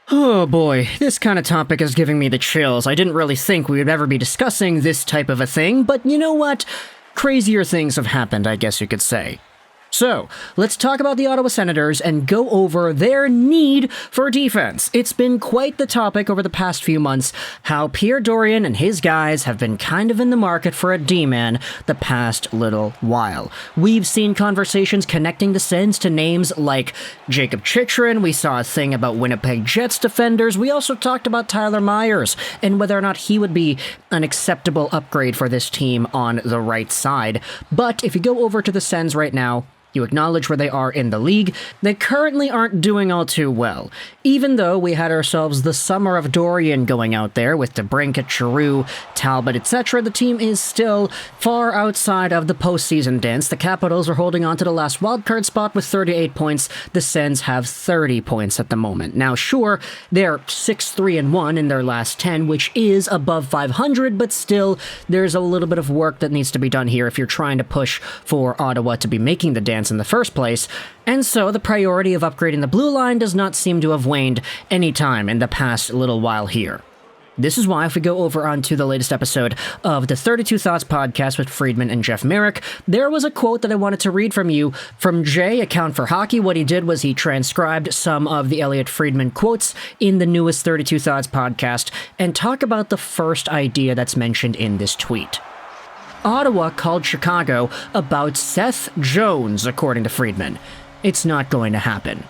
Oh boy, this kind of topic is giving me the chills. I didn't really think we would ever be discussing this type of a thing, but you know what? Crazier things have happened, I guess you could say. So, let's talk about the Ottawa Senators and go over their need for defense. It's been quite the topic over the past few months, how Pierre Dorion and his guys have been kind of in the market for a D-man the past little while. We've seen conversations connecting the Sens to names like Jacob Chychrun, we saw a thing about Winnipeg Jets defenders, we also talked about Tyler Myers and whether or not he would be an acceptable upgrade for this team on the right side. But if you go over to the Sens right now, you acknowledge where they are in the league, they currently aren't doing all too well. Even though we had ourselves the summer of Dorion going out there with DeBrincat, Giroux, Talbot, etc., the team is still far outside of the postseason dance. The Capitals are holding on to the last wildcard spot with 38 points. The Sens have 30 points at the moment. Now, sure, they're 6-3-1 in their last 10, which is above 500, but still, there's a little bit of work that needs to be done here if you're trying to push for Ottawa to be making the dance in the first place, and so the priority of upgrading the blue line does not seem to have waned any time in the past little while here. This is why if we go over onto the latest episode of the 32 Thoughts podcast with Friedman and Jeff Merrick, there was a quote that I wanted to read from you from Jay, Account for Hockey. What he did was he transcribed some of the Elliot Friedman quotes in the newest 32 Thoughts podcast and talk about the first idea that's mentioned in this tweet. Ottawa called Chicago about Seth Jones, according to Friedman. It's not going to happen.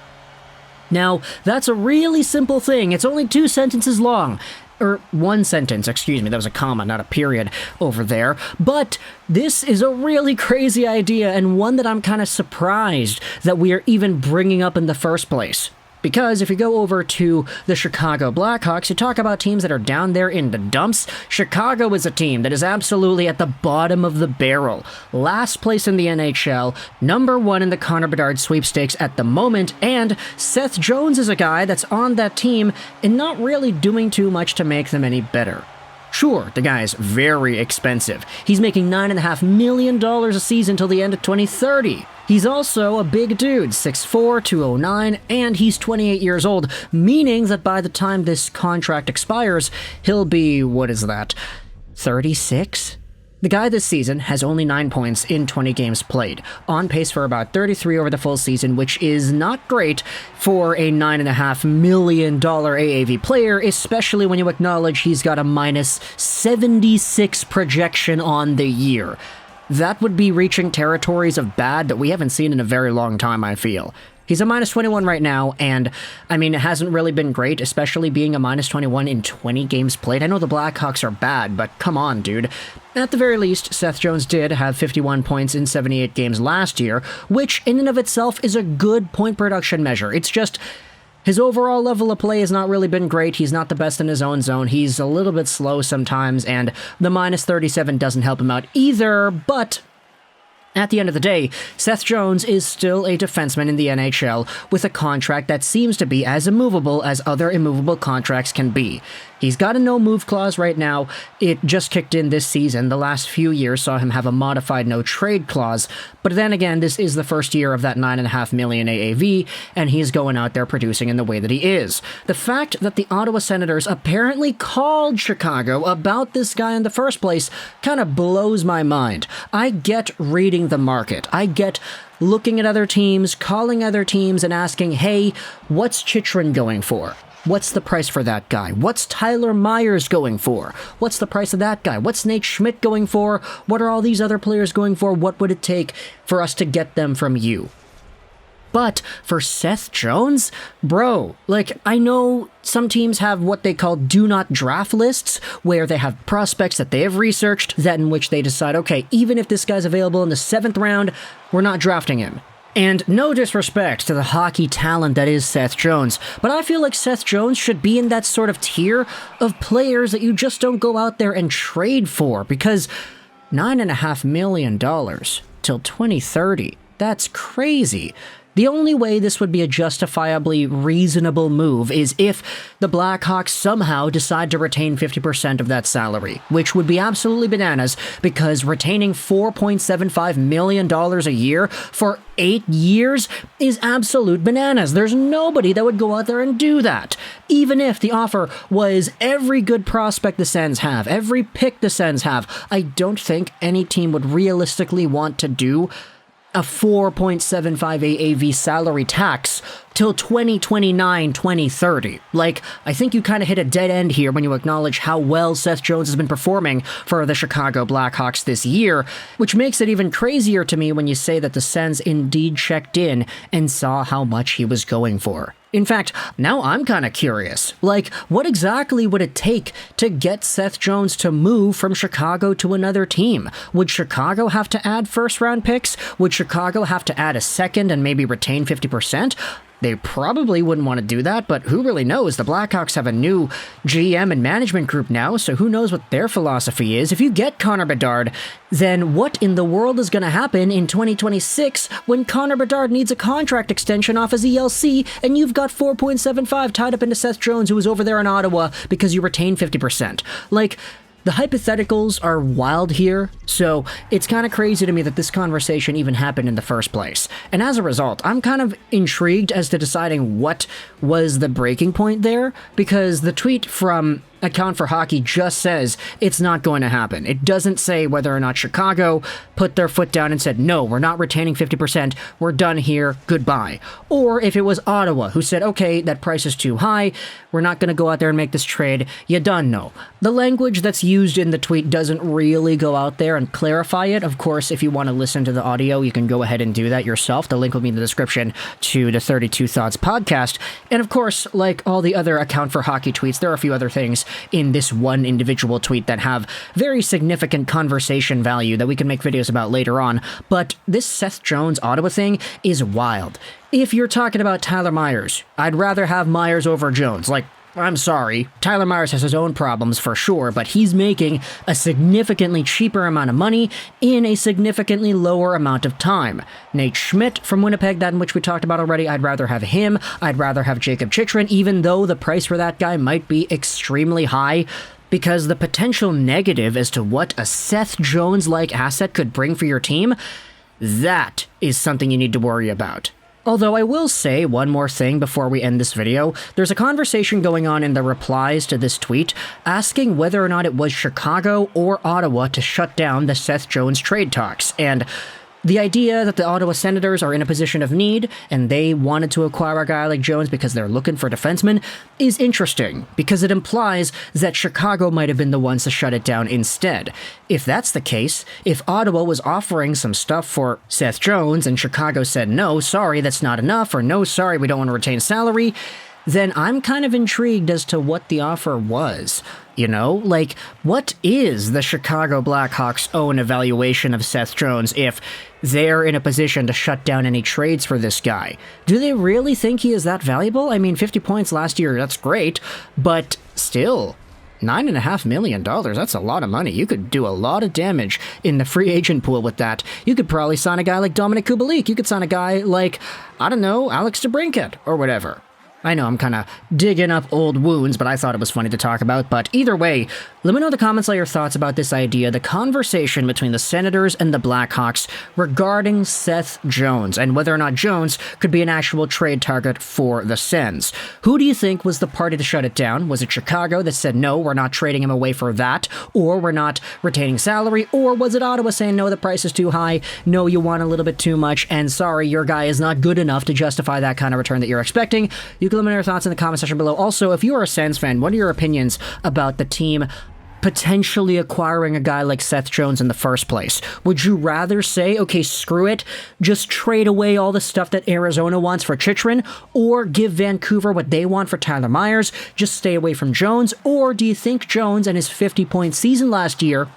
Now, that's a really simple thing. It's only 2 sentences long. Or 1 sentence, excuse me, that was a comma, not a period over there. But this is a really crazy idea and one that I'm kind of surprised that we are even bringing up in the first place. Because if you go over to the Chicago Blackhawks, you talk about teams that are down there in the dumps. Chicago is a team that is absolutely at the bottom of the barrel. Last place in the NHL, number 1 in the Connor Bedard sweepstakes at the moment, and Seth Jones is a guy that's on that team and not really doing too much to make them any better. Sure, the guy's very expensive. He's making $9.5 million a season till the end of 2030. He's also a big dude, 6'4", 209, and he's 28 years old, meaning that by the time this contract expires, he'll be, 36? The guy this season has only 9 points in 20 games played, on pace for about 33 over the full season, which is not great for a $9.5 million AAV player, especially when you acknowledge he's got a minus 76 projection on the year. That would be reaching territories of bad that we haven't seen in a very long time, I feel. He's a minus 21 right now, and, it hasn't really been great, especially being a minus 21 in 20 games played. I know the Blackhawks are bad, but come on, dude. At the very least, Seth Jones did have 51 points in 78 games last year, which in and of itself is a good point production measure. It's just his overall level of play has not really been great. He's not the best in his own zone. He's a little bit slow sometimes, and the minus 37 doesn't help him out either, but at the end of the day, Seth Jones is still a defenseman in the NHL with a contract that seems to be as immovable as other immovable contracts can be. He's got a no-move clause right now. It just kicked in this season. The last few years saw him have a modified no-trade clause. But then again, this is the first year of that $9.5 million AAV, and he's going out there producing in the way that he is. The fact that the Ottawa Senators apparently called Chicago about this guy in the first place kind of blows my mind. I get reading the market. I get looking at other teams, calling other teams, and asking, hey, what's Chychrun going for? What's the price for that guy? What's Tyler Myers going for? What's the price of that guy? What's Nate Schmidt going for? What are all these other players going for? What would it take for us to get them from you? But for Seth Jones, bro, I know some teams have what they call do not draft lists, where they have prospects that they have researched, that in which they decide, okay, even if this guy's available in the 7th round, we're not drafting him. And no disrespect to the hockey talent that is Seth Jones, but I feel like Seth Jones should be in that sort of tier of players that you just don't go out there and trade for, because $9.5 million till 2030, that's crazy. The only way this would be a justifiably reasonable move is if the Blackhawks somehow decide to retain 50% of that salary, which would be absolutely bananas because retaining $4.75 million a year for 8 years is absolute bananas. There's nobody that would go out there and do that. Even if the offer was every good prospect the Sens have, every pick the Sens have, I don't think any team would realistically want to do a 4.75 AAV salary tax till 2029, 2030. Like, I think you kind of hit a dead end here when you acknowledge how well Seth Jones has been performing for the Chicago Blackhawks this year, which makes it even crazier to me when you say that the Sens indeed checked in and saw how much he was going for. In fact, now I'm kind of curious. Like, what exactly would it take to get Seth Jones to move from Chicago to another team? Would Chicago have to add first-round picks? Would Chicago have to add a second and maybe retain 50%? They probably wouldn't want to do that, but who really knows? The Blackhawks have a new GM and management group now, so who knows what their philosophy is. If you get Connor Bedard, then what in the world is going to happen in 2026 when Connor Bedard needs a contract extension off his ELC and you've got 4.75 tied up into Seth Jones, who was over there in Ottawa because you retained 50%? Like, the hypotheticals are wild here, so it's kind of crazy to me that this conversation even happened in the first place. And as a result, I'm kind of intrigued as to deciding what was the breaking point there, because the tweet from Account for Hockey just says it's not going to happen. It doesn't say whether or not Chicago put their foot down and said, no, we're not retaining 50%, we're done here, goodbye. Or if it was Ottawa who said, okay, that price is too high, we're not going to go out there and make this trade, you done know. The language that's used in the tweet doesn't really go out there and clarify it. Of course, if you want to listen to the audio, you can go ahead and do that yourself. The link will be in the description to the 32 Thoughts podcast. And of course, like all the other Account for Hockey tweets, there are a few other things in this one individual tweet that have very significant conversation value that we can make videos about later on, but this Seth Jones Ottawa thing is wild. If you're talking about Tyler Myers, I'd rather have Myers over Jones. Like, I'm sorry, Tyler Myers has his own problems for sure, but he's making a significantly cheaper amount of money in a significantly lower amount of time. Nate Schmidt from Winnipeg, that in which we talked about already, I'd rather have him. I'd rather have Jacob Chychrun, even though the price for that guy might be extremely high, because the potential negative as to what a Seth Jones-like asset could bring for your team, that is something you need to worry about. Although I will say one more thing before we end this video, there's a conversation going on in the replies to this tweet asking whether or not it was Chicago or Ottawa to shut down the Seth Jones trade talks, and the idea that the Ottawa Senators are in a position of need and they wanted to acquire a guy like Jones because they're looking for defensemen is interesting, because it implies that Chicago might have been the ones to shut it down instead. If that's the case, if Ottawa was offering some stuff for Seth Jones and Chicago said, no, sorry, that's not enough, or no, sorry, we don't want to retain salary, then I'm kind of intrigued as to what the offer was. You know, like, what is the Chicago Blackhawks' own evaluation of Seth Jones if they're in a position to shut down any trades for this guy? Do they really think he is that valuable? I mean, 50 points last year, that's great, but still, $9.5 million, that's a lot of money. You could do a lot of damage in the free agent pool with that. You could probably sign a guy like Dominik Kubalik. You could sign a guy like, I don't know, Alex DeBrincat or whatever. I know I'm kind of digging up old wounds, but I thought it was funny to talk about. But either way, let me know in the comments all your thoughts about this idea, the conversation between the Senators and the Blackhawks regarding Seth Jones, and whether or not Jones could be an actual trade target for the Sens. Who do you think was the party to shut it down? Was it Chicago that said, no, we're not trading him away for that, or we're not retaining salary, or was it Ottawa saying, no, the price is too high, no, you want a little bit too much, and sorry, your guy is not good enough to justify that kind of return that you're expecting? You can let me know your thoughts in the comment section below. Also, if you are a Sens fan, what are your opinions about the team potentially acquiring a guy like Seth Jones in the first place? Would you rather say, okay, screw it, just trade away all the stuff that Arizona wants for Chychrun, or give Vancouver what they want for Tyler Myers, just stay away from Jones? Or do you think Jones and his 50-point season last year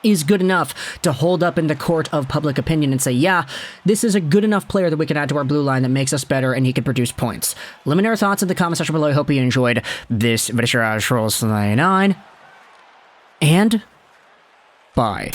is good enough to hold up in the court of public opinion and say, yeah, this is a good enough player that we can add to our blue line that makes us better and he can produce points? Let me know your thoughts in the comment section below. I hope you enjoyed this video. Juraj, and bye.